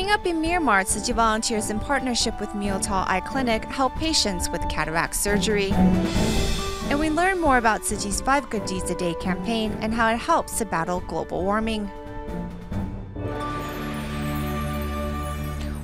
Coming up in Myanmar, Tzu Chi volunteers in partnership with Myotal Eye Clinic help patients with cataract surgery. And we learn more about Tzu Chi's 5 Good Deeds a Day campaign and how it helps to battle global warming.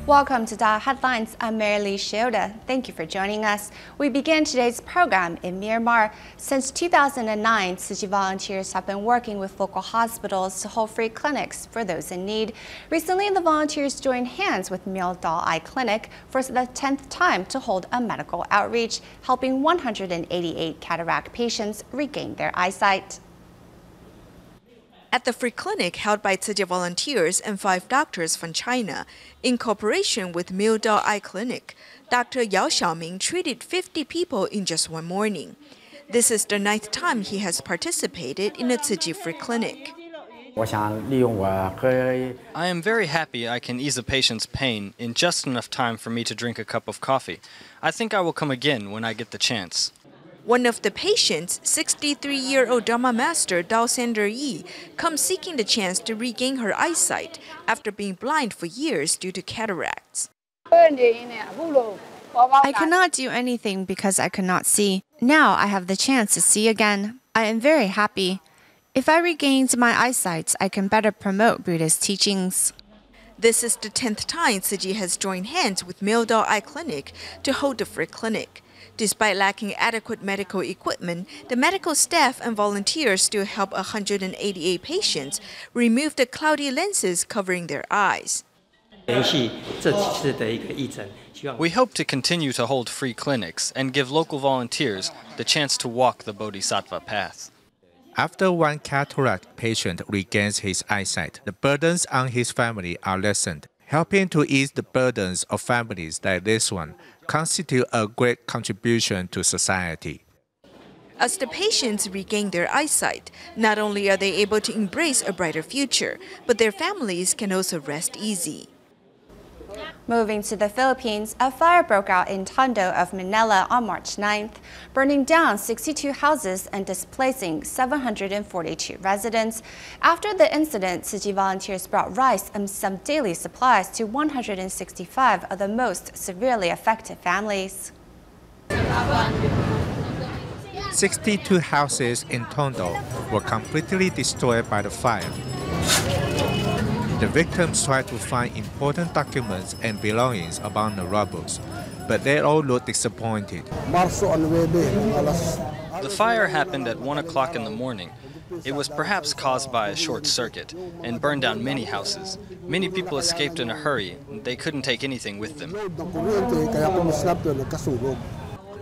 Welcome to DA Headlines. I'm Marilee Shioda. Thank you for joining us. We begin today's program in Myanmar. Since 2009, Tzu Chi volunteers have been working with local hospitals to hold free clinics for those in need. Recently, the volunteers joined hands with Myotal Eye Clinic for the 10th time to hold a medical outreach, helping 188 cataract patients regain their eyesight. At the free clinic held by Tzu Chi volunteers and 5 doctors from China, in cooperation with Myotal Eye Clinic, Dr. Yao Xiaoming treated 50 people in just one morning. This is the 9th time he has participated in a Tzu Chi free clinic. I am very happy I can ease a patient's pain in just enough time for me to drink a cup of coffee. I think I will come again when I get the chance. One of the patients, 63-year-old Dharma Master Dao Sander Yi, comes seeking the chance to regain her eyesight after being blind for years due to cataracts. I could not do anything because I could not see. Now I have the chance to see again. I am very happy. If I regained my eyesight, I can better promote Buddhist teachings. This is the 10th time Tzu Chi has joined hands with Myotal Eye Clinic to hold the free clinic. Despite lacking adequate medical equipment, the medical staff and volunteers still help 188 patients remove the cloudy lenses covering their eyes. We hope to continue to hold free clinics and give local volunteers the chance to walk the Bodhisattva path. After one cataract patient regains his eyesight, the burdens on his family are lessened. Helping to ease the burdens of families like this one constitute a great contribution to society. As the patients regain their eyesight, not only are they able to embrace a brighter future, but their families can also rest easy. Moving to the Philippines, a fire broke out in Tondo of Manila on March 9th, burning down 62 houses and displacing 742 residents. After the incident, Tzu Chi volunteers brought rice and some daily supplies to 165 of the most severely affected families. 62 houses in Tondo were completely destroyed by the fire. The victims tried to find important documents and belongings among the rubble, but they all looked disappointed. The fire happened at 1 o'clock in the morning. It was perhaps caused by a short circuit and burned down many houses. Many people escaped in a hurry. They couldn't take anything with them.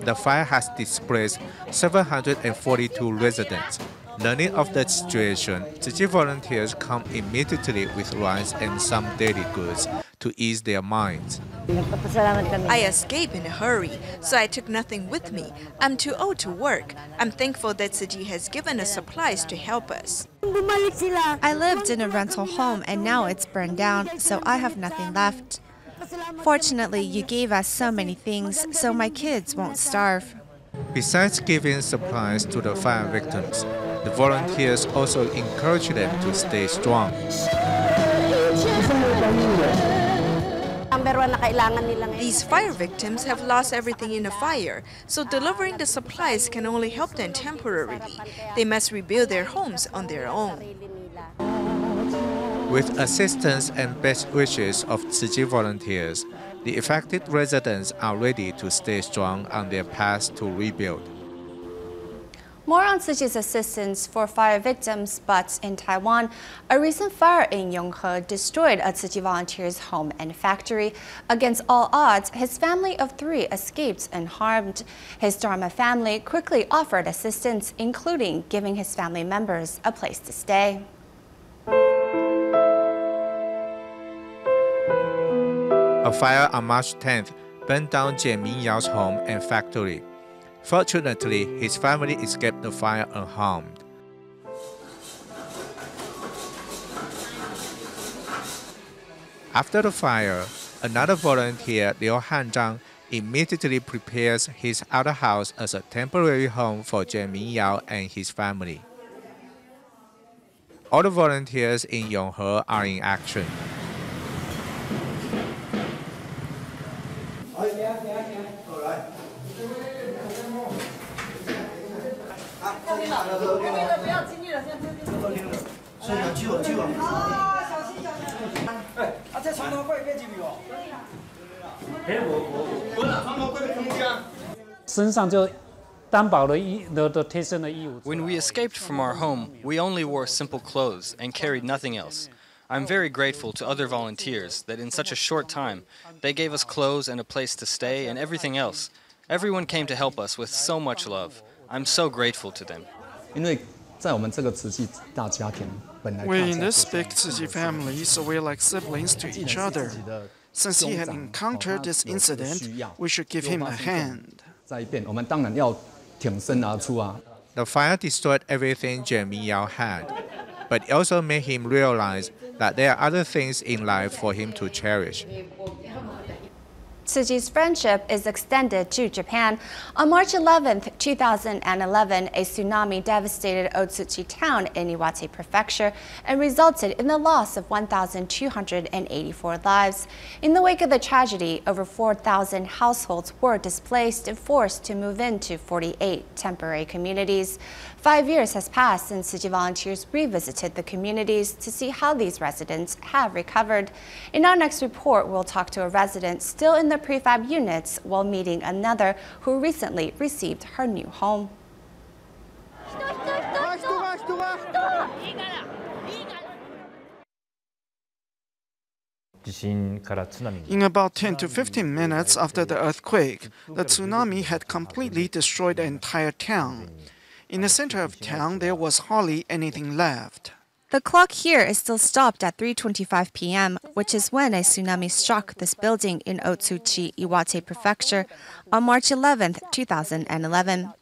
The fire has displaced 742 residents. Learning of the situation, Tzu Chi volunteers come immediately with rice and some daily goods to ease their minds. I escaped in a hurry, so I took nothing with me. I'm too old to work. I'm thankful that Tzu Chi has given us supplies to help us. I lived in a rental home and now it's burned down, so I have nothing left. Fortunately, you gave us so many things, so my kids won't starve. Besides giving supplies to the fire victims, the volunteers also encourage them to stay strong. These fire victims have lost everything in the fire, so delivering the supplies can only help them temporarily. They must rebuild their homes on their own. With assistance and best wishes of Tzu Chi volunteers, the affected residents are ready to stay strong on their path to rebuild. More on Tzu Chi's assistance for fire victims, but in Taiwan, a recent fire in Yonghe destroyed a Tzu Chi volunteer's home and factory. Against all odds, his family of 3 escaped unharmed. His Dharma family quickly offered assistance, including giving his family members a place to stay. A fire on March 10th burned down Jian Mingyao's home and factory. Fortunately, his family escaped the fire unharmed. After the fire, another volunteer, Liu Hanzhang, immediately prepares his other house as a temporary home for Jian Mingyao and his family. All the volunteers in Yonghe are in action. When we escaped from our home, we only wore simple clothes and carried nothing else. I'm very grateful to other volunteers that in such a short time, they gave us clothes and a place to stay and everything else. Everyone came to help us with so much love. I'm so grateful to them. We're in this big Tzu Chi family, so we're like siblings to each other. Since he had encountered this incident, we should give him a hand. The fire destroyed everything Jeremy Yao had, but it also made him realize that there are other things in life for him to cherish. Tzu Chi's friendship is extended to Japan. On March 11, 2011, a tsunami devastated Otsuchi town in Iwate Prefecture and resulted in the loss of 1,284 lives. In the wake of the tragedy, over 4,000 households were displaced and forced to move into 48 temporary communities. 5 years has passed since Tzu Chi volunteers revisited the communities to see how these residents have recovered. In our next report, we'll talk to a resident still in the prefab units while meeting another who recently received her new home. In about 10 to 15 minutes after the earthquake, the tsunami had completely destroyed the entire town. In the center of town, there was hardly anything left. The clock here is still stopped at 3:25 p.m., which is when a tsunami struck this building in Otsuchi, Iwate Prefecture on March 11, 2011.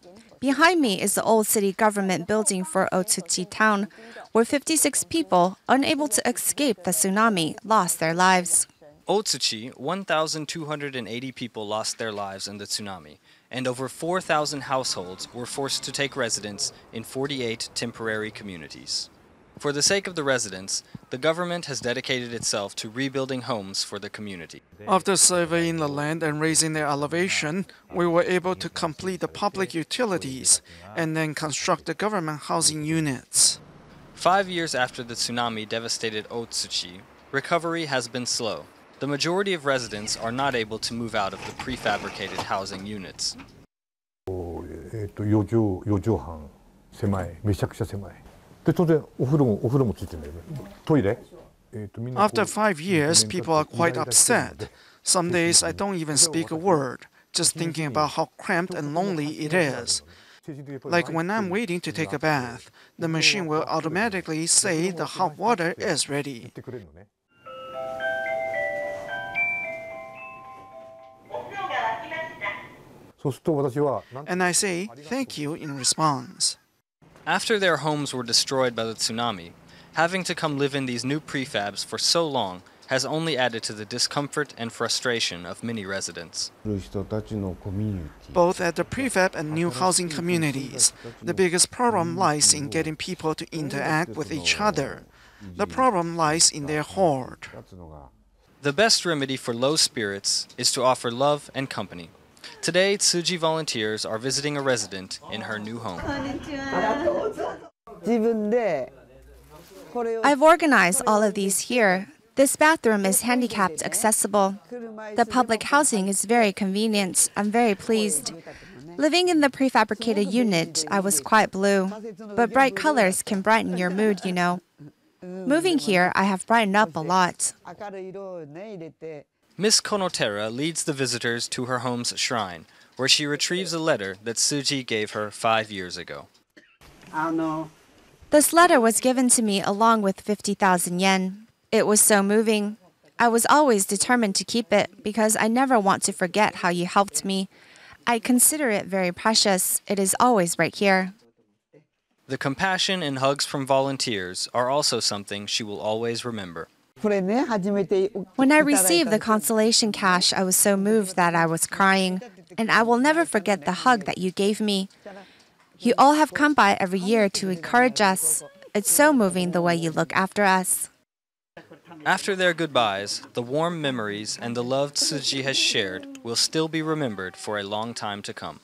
Behind me is the old city government building for Otsuchi town, where 56 people, unable to escape the tsunami, lost their lives. Otsuchi, 1,280 people lost their lives in the tsunami, and over 4,000 households were forced to take residence in 48 temporary communities. For the sake of the residents, the government has dedicated itself to rebuilding homes for the community. After surveying the land and raising their elevation, we were able to complete the public utilities and then construct the government housing units. 5 years after the tsunami devastated Otsuchi, recovery has been slow. The majority of residents are not able to move out of the prefabricated housing units. After 5 years, people are quite upset. Some days I don't even speak a word, just thinking about how cramped and lonely it is. Like when I'm waiting to take a bath, the machine will automatically say the hot water is ready. And I say thank you in response. After their homes were destroyed by the tsunami, having to come live in these new prefabs for so long has only added to the discomfort and frustration of many residents. Both at the prefab and new housing communities, the biggest problem lies in getting people to interact with each other. The problem lies in their hoard. The best remedy for low spirits is to offer love and company. Today, Tzu Chi volunteers are visiting a resident in her new home. I've organized all of these here. This bathroom is handicapped accessible. The public housing is very convenient. I'm very pleased. Living in the prefabricated unit, I was quite blue. But bright colors can brighten your mood, you know. Moving here, I have brightened up a lot. Miss Konotera leads the visitors to her home's shrine, where she retrieves a letter that Tzu Chi gave her 5 years ago. This letter was given to me along with 50,000 yen. It was so moving. I was always determined to keep it because I never want to forget how you helped me. I consider it very precious. It is always right here. The compassion and hugs from volunteers are also something she will always remember. When I received the consolation cash, I was so moved that I was crying, and I will never forget the hug that you gave me. You all have come by every year to encourage us. It's so moving the way you look after us. After their goodbyes, the warm memories and the love Tzu Chi has shared will still be remembered for a long time to come.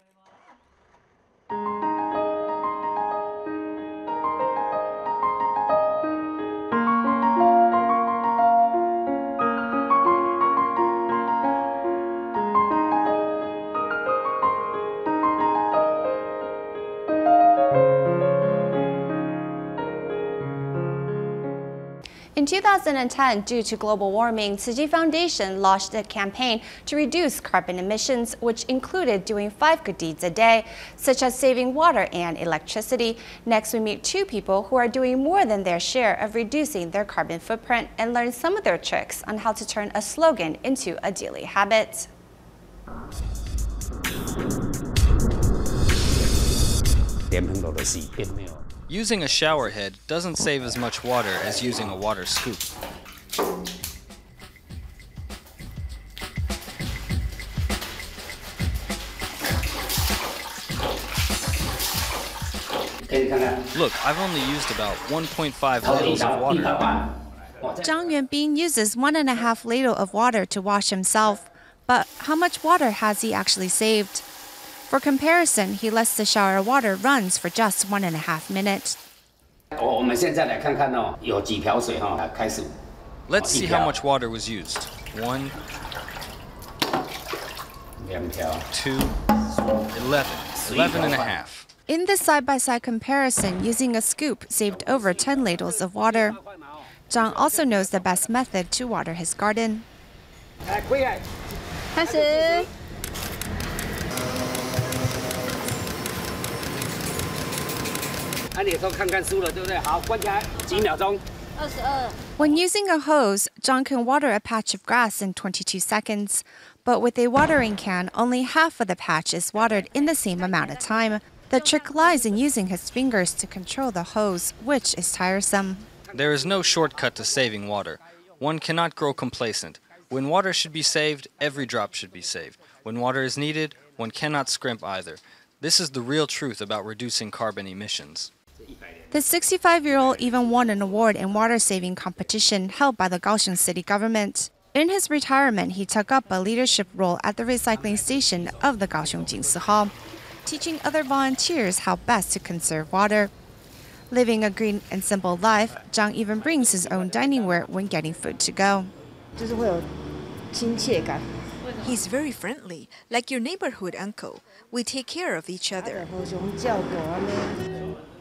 In 2010, due to global warming, Tzu Chi Foundation launched a campaign to reduce carbon emissions, which included doing 5 good deeds a day, such as saving water and electricity. Next, we meet 2 people who are doing more than their share of reducing their carbon footprint and learn some of their tricks on how to turn a slogan into a daily habit. Using a shower head doesn't save as much water as using a water scoop. Look, I've only used about 1.5 ladles of water. Zhang Yuanbing uses 1.5 ladle of water to wash himself. But how much water has he actually saved? For comparison, he lets the shower water runs for just 1.5 minutes. Let's see how much water was used. 1, 2, 11.5. In this side-by-side comparison, using a scoop saved over 10 ladles of water. Zhang also knows the best method to water his garden. When using a hose, Zhang can water a patch of grass in 22 seconds. But with a watering can, only half of the patch is watered in the same amount of time. The trick lies in using his fingers to control the hose, which is tiresome. There is no shortcut to saving water. One cannot grow complacent. When water should be saved, every drop should be saved. When water is needed, one cannot scrimp either. This is the real truth about reducing carbon emissions. The 65-year-old even won an award in water-saving competition held by the Kaohsiung city government. In his retirement, he took up a leadership role at the recycling station of the Kaohsiung Jingsi Hall, teaching other volunteers how best to conserve water. Living a green and simple life, Zhang even brings his own dining ware when getting food to go. He's very friendly, like your neighborhood uncle. We take care of each other.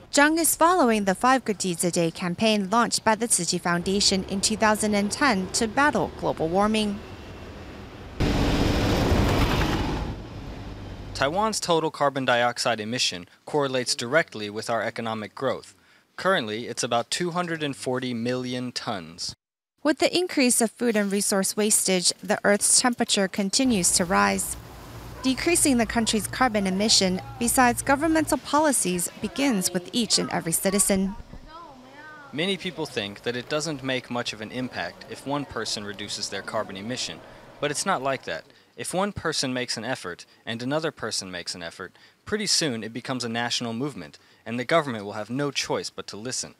Zhang is following the 5 Good Deeds a Day campaign launched by the Tzu Chi Foundation in 2010 to battle global warming. Taiwan's total carbon dioxide emission correlates directly with our economic growth. Currently, it's about 240 million tons. With the increase of food and resource wastage, the Earth's temperature continues to rise. Decreasing the country's carbon emission, besides governmental policies, begins with each and every citizen. Many people think that it doesn't make much of an impact if one person reduces their carbon emission, but it's not like that. If one person makes an effort and another person makes an effort, pretty soon it becomes a national movement, and the government will have no choice but to listen.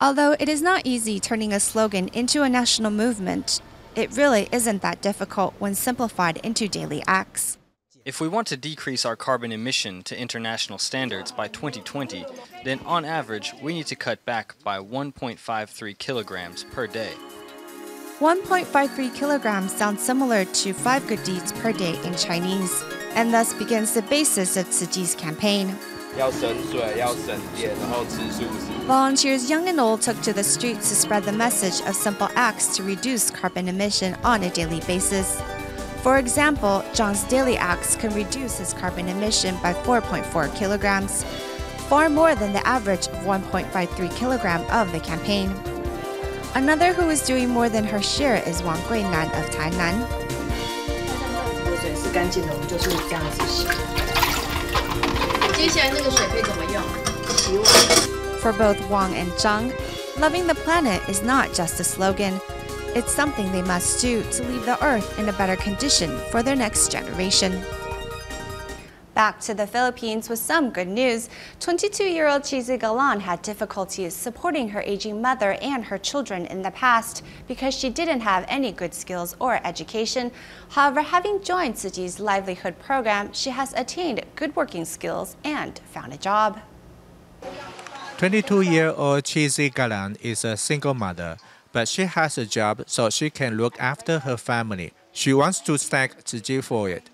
Although it is not easy turning a slogan into a national movement, it really isn't that difficult when simplified into daily acts. If we want to decrease our carbon emission to international standards by 2020, then on average we need to cut back by 1.53 kilograms per day. 1.53 kilograms sounds similar to 5 good deeds per day in Chinese, and thus begins the basis of Tzu Chi's campaign. Volunteers young and old took to the streets to spread the message of simple acts to reduce carbon emission on a daily basis. For example, Zhang's daily acts can reduce his carbon emission by 4.4 kilograms, far more than the average of 1.53 kilogram of the campaign. Another who is doing more than her share is Wang Guinan of Tainan. For both Wang and Zhang, loving the planet is not just a slogan. It's something they must do to leave the Earth in a better condition for their next generation. Back to the Philippines with some good news. 22-year-old Chizy Galan had difficulties supporting her aging mother and her children in the past because she didn't have any good skills or education. However, having joined Tzu Chi's livelihood program, she has attained good working skills and found a job. 22-year-old Chizy Galan is a single mother, but she has a job so she can look after her family. She wants to thank Tzu Chi for it.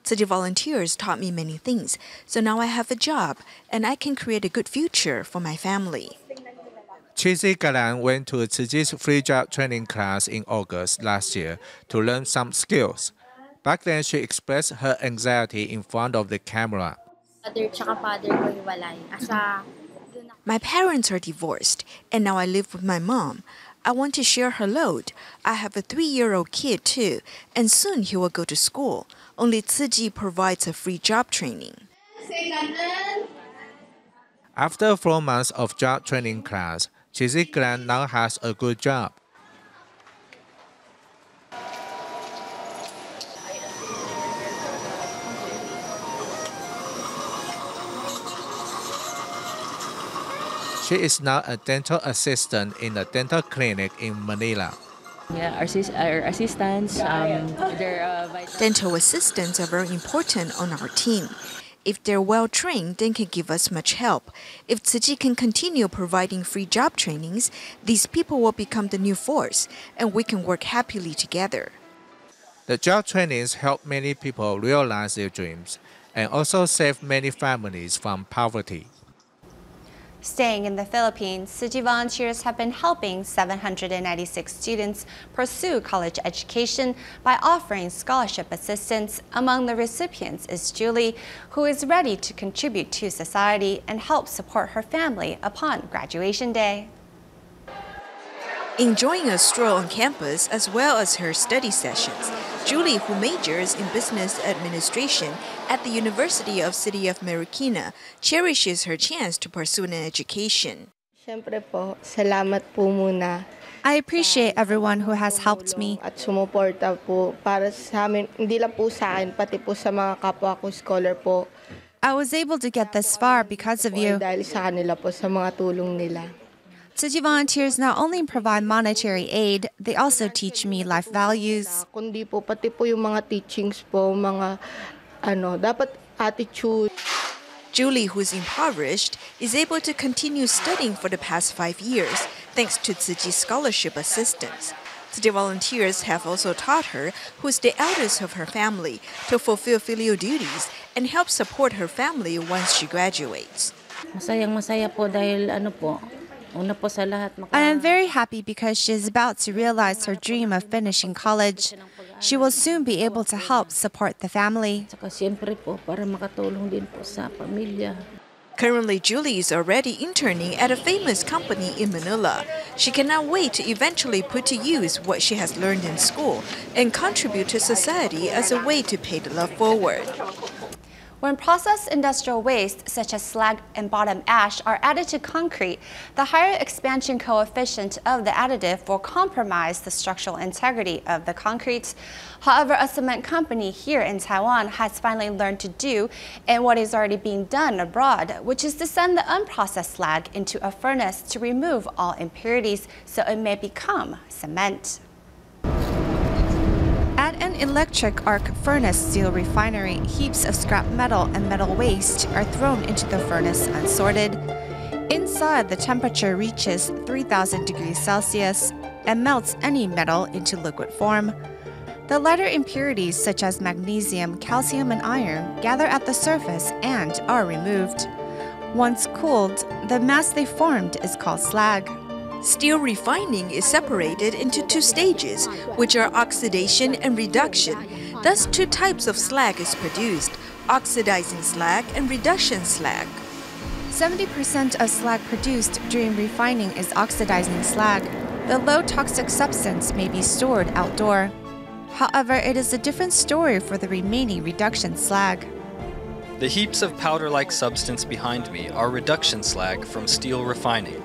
Tzu Chi volunteers taught me many things, so now I have a job and I can create a good future for my family. Chizzy Galan went to Tzuji's free job training class in August last year to learn some skills. Back then, she expressed her anxiety in front of the camera. My parents are divorced, and now I live with my mom. I want to share her load. I have a 3-year-old kid too, and soon he will go to school. Only Tzuji provides a free job training. After 4 months of job training class, Chizzy Galan now has a good job. She is now a dental assistant in a dental clinic in Manila. Yeah, our assistants, Dental assistants are very important on our team. If they're well trained, they can give us much help. If Tzuji can continue providing free job trainings, these people will become the new force, and we can work happily together. The job trainings help many people realize their dreams and also save many families from poverty. Staying in the Philippines, Tzuji volunteers have been helping 796 students pursue college education by offering scholarship assistance. Among the recipients is Julie, who is ready to contribute to society and help support her family upon graduation day. Enjoying a stroll on campus as well as her study sessions, Julie, who majors in business administration at the University of City of Marikina, cherishes her chance to pursue an education. Siyempre po, salamat po muna. I appreciate everyone who has helped me. At sumuporta po para sa amin, hindi lang po sa akin, pati po sa mga kapwa ko scholar po. I was able to get this far because of you. Dahil sa kanila po, sa mga tulong nila. Tzuji volunteers not only provide monetary aid, they also teach me life values. Kundi po, pati po yung mga teachings po, mga dapat attitude. Julie, who is impoverished, is able to continue studying for the past 5 years thanks to Tzuji's scholarship assistance. Tzuji volunteers have also taught her, who is the eldest of her family, to fulfill filial duties and help support her family once she graduates. masaya po dahil I am very happy because she is about to realize her dream of finishing college. She will soon be able to help support the family. Currently, Julie is already interning at a famous company in Manila. She cannot wait to eventually put to use what she has learned in school and contribute to society as a way to pay the love forward. When processed industrial waste, such as slag and bottom ash, are added to concrete, the higher expansion coefficient of the additive will compromise the structural integrity of the concrete. However, a cement company here in Taiwan has finally learned to do and what is already being done abroad, which is to send the unprocessed slag into a furnace to remove all impurities so it may become cement. At an electric arc furnace steel refinery, heaps of scrap metal and metal waste are thrown into the furnace unsorted. Inside, the temperature reaches 3,000 degrees Celsius and melts any metal into liquid form. The lighter impurities such as magnesium, calcium, and iron gather at the surface and are removed. Once cooled, the mass they formed is called slag. Steel refining is separated into 2 stages, which are oxidation and reduction. Thus, 2 types of slag is produced, oxidizing slag and reduction slag. 70% of slag produced during refining is oxidizing slag. The low toxic substance may be stored outdoor. However, it is a different story for the remaining reduction slag. The heaps of powder-like substance behind me are reduction slag from steel refining.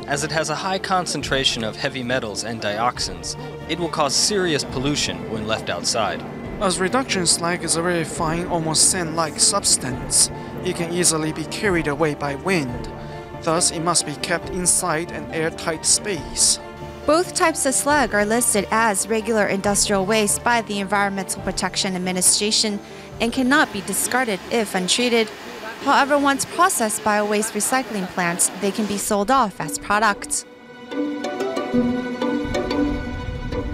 As it has a high concentration of heavy metals and dioxins, it will cause serious pollution when left outside. As reduction slag is a very fine, almost sand-like substance, it can easily be carried away by wind. Thus, it must be kept inside an airtight space. Both types of slag are listed as regular industrial waste by the Environmental Protection Administration and cannot be discarded if untreated. However, once processed by a waste recycling plant, they can be sold off as products.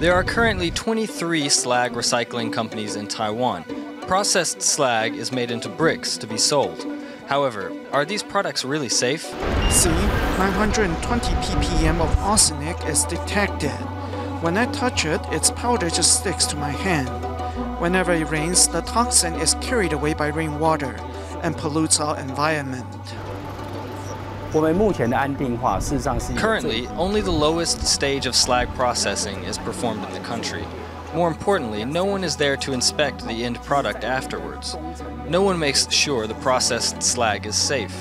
There are currently 23 slag recycling companies in Taiwan. Processed slag is made into bricks to be sold. However, are these products really safe? See, 920 ppm of arsenic is detected. When I touch it, its powder just sticks to my hand. Whenever it rains, the toxin is carried away by rainwater and pollutes our environment. Currently, only the lowest stage of slag processing is performed in the country. More importantly, no one is there to inspect the end product afterwards. No one makes sure the processed slag is safe.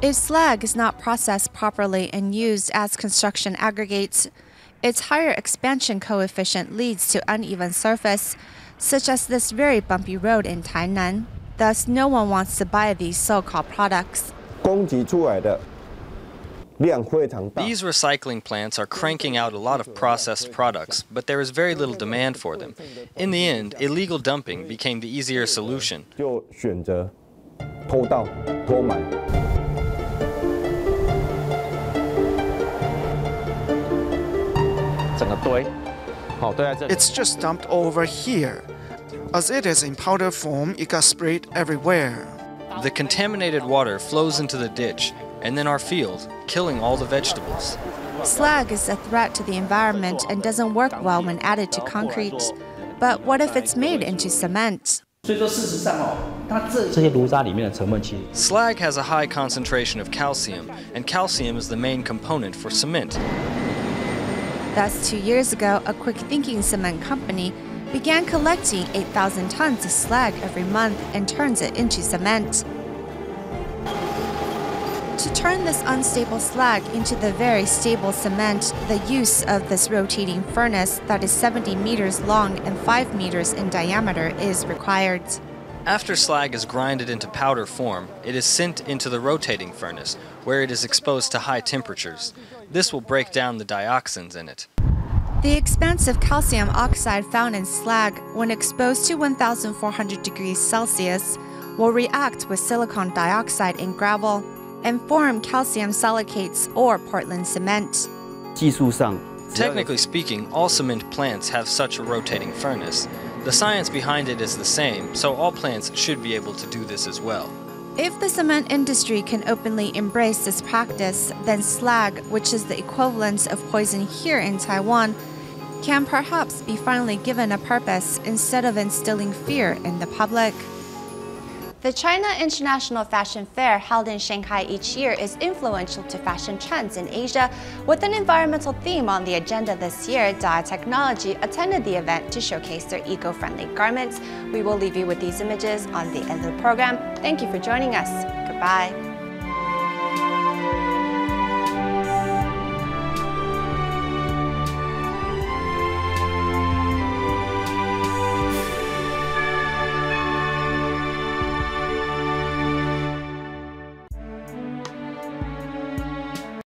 If slag is not processed properly and used as construction aggregates, its higher expansion coefficient leads to uneven surface, such as this very bumpy road in Tainan. Thus, no one wants to buy these so-called products. These recycling plants are cranking out a lot of processed products, but there is very little demand for them. In the end, illegal dumping became the easier solution. It's just dumped over here. As it is in powder form, it got sprayed everywhere. The contaminated water flows into the ditch and then our field, killing all the vegetables. Slag is a threat to the environment and doesn't work well when added to concrete. But what if it's made into cement? Slag has a high concentration of calcium, and calcium is the main component for cement. Thus, 2 years ago, a quick-thinking cement company began collecting 8,000 tons of slag every month and turns it into cement. To turn this unstable slag into the very stable cement, the use of this rotating furnace that is 70 meters long and 5 meters in diameter is required. After slag is grinded into powder form, it is sent into the rotating furnace, where it is exposed to high temperatures. This will break down the dioxins in it. The expansive calcium oxide found in slag, when exposed to 1,400 degrees Celsius, will react with silicon dioxide in gravel and form calcium silicates or Portland cement. Technically speaking, all cement plants have such a rotating furnace. The science behind it is the same, so all plants should be able to do this as well. If the cement industry can openly embrace this practice, then slag, which is the equivalent of poison here in Taiwan, can perhaps be finally given a purpose instead of instilling fear in the public. The China International Fashion Fair, held in Shanghai each year, is influential to fashion trends in Asia. With an environmental theme on the agenda this year, Daya Technology attended the event to showcase their eco-friendly garments. We will leave you with these images on the end of the program. Thank you for joining us. Goodbye.